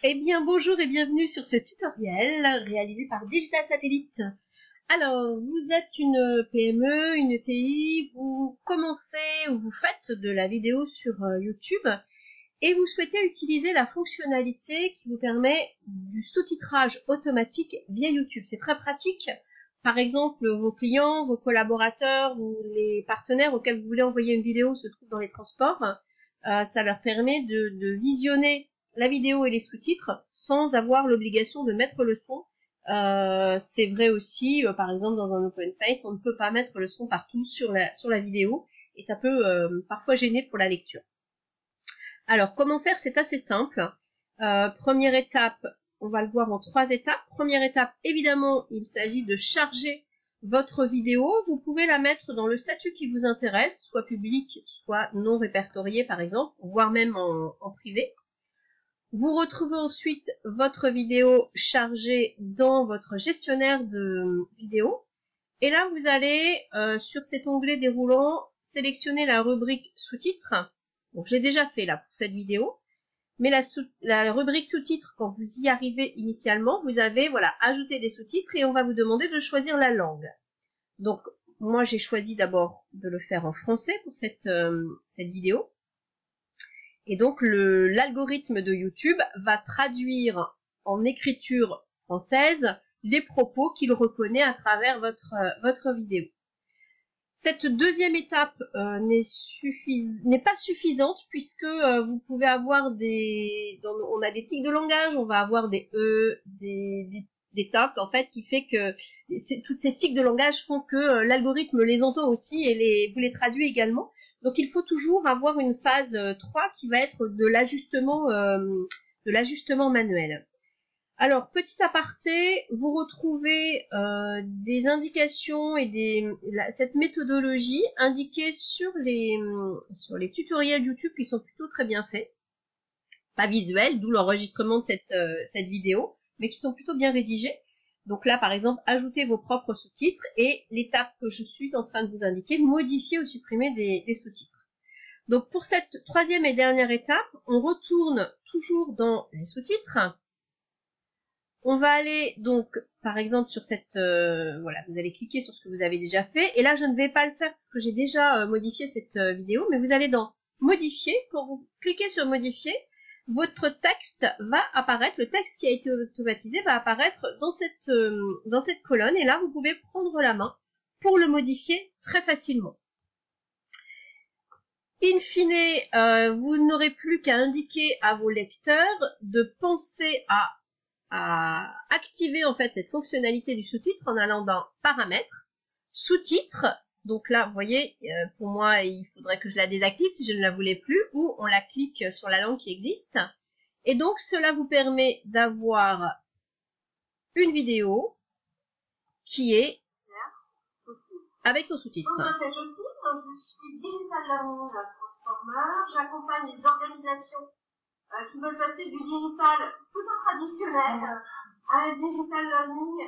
Eh bien, bonjour et bienvenue sur ce tutoriel réalisé par Digital Satellite. Alors, vous êtes une PME, une ETI, vous commencez ou vous faites de la vidéo sur YouTube et vous souhaitez utiliser la fonctionnalité qui vous permet du sous-titrage automatique via YouTube. C'est très pratique. Par exemple, vos clients, vos collaborateurs ou les partenaires auxquels vous voulez envoyer une vidéo se trouvent dans les transports. Ça leur permet de visionner la vidéo et les sous-titres sans avoir l'obligation de mettre le son. C'est vrai aussi, par exemple, dans un open space, on ne peut pas mettre le son partout sur la vidéo et ça peut parfois gêner pour la lecture. Alors, comment faire? C'est assez simple. Première étape, on va le voir en 3 étapes. Première étape, évidemment, il s'agit de charger votre vidéo. Vous pouvez la mettre dans le statut qui vous intéresse, soit public, soit non répertorié, par exemple, voire même en privé. Vous retrouvez ensuite votre vidéo chargée dans votre gestionnaire de vidéo. Et là, vous allez, sur cet onglet déroulant, sélectionner la rubrique sous-titres. Donc, j'ai déjà fait là pour cette vidéo. Mais la rubrique sous-titres, quand vous y arrivez initialement, vous avez, voilà, ajouter des sous-titres et on va vous demander de choisir la langue. Donc, moi, j'ai choisi d'abord de le faire en français pour cette vidéo. Et donc, l'algorithme de YouTube va traduire en écriture française les propos qu'il reconnaît à travers votre vidéo. Cette deuxième étape n'est pas suffisante puisque vous pouvez avoir on a des tics de langage, on va avoir des des tocs en fait qui fait que toutes ces tics de langage font que l'algorithme les entend aussi et vous les traduit également. Donc il faut toujours avoir une phase 3 qui va être de l'ajustement manuel. Alors, petit aparté, vous retrouvez des indications et cette méthodologie indiquée sur les tutoriels YouTube qui sont plutôt très bien faits. Pas visuels, d'où l'enregistrement de cette vidéo, mais qui sont plutôt bien rédigés. Donc là, par exemple, ajoutez vos propres sous-titres et l'étape que je suis en train de vous indiquer, modifier ou supprimer des sous-titres. Donc pour cette troisième et dernière étape, on retourne toujours dans les sous-titres. On va aller donc, par exemple, sur voilà, vous allez cliquer sur ce que vous avez déjà fait. Et là, je ne vais pas le faire parce que j'ai déjà modifié cette vidéo, mais vous allez dans Modifier. Quand vous cliquez sur Modifier, votre texte va apparaître, le texte qui a été automatisé va apparaître dans cette colonne. Et là, vous pouvez prendre la main pour le modifier très facilement. In fine, vous n'aurez plus qu'à indiquer à vos lecteurs de penser à activer en fait cette fonctionnalité du sous-titre en allant dans Paramètres, Sous-titres. Donc là, vous voyez, pour moi, il faudrait que je la désactive si je ne la voulais plus, ou on la clique sur la langue qui existe. Et donc, cela vous permet d'avoir une vidéo qui est avec son sous-titre. Je m'appelle Jocelyne, je suis Digital Learning Transformer. J'accompagne les organisations qui veulent passer du digital plutôt traditionnel à un digital learning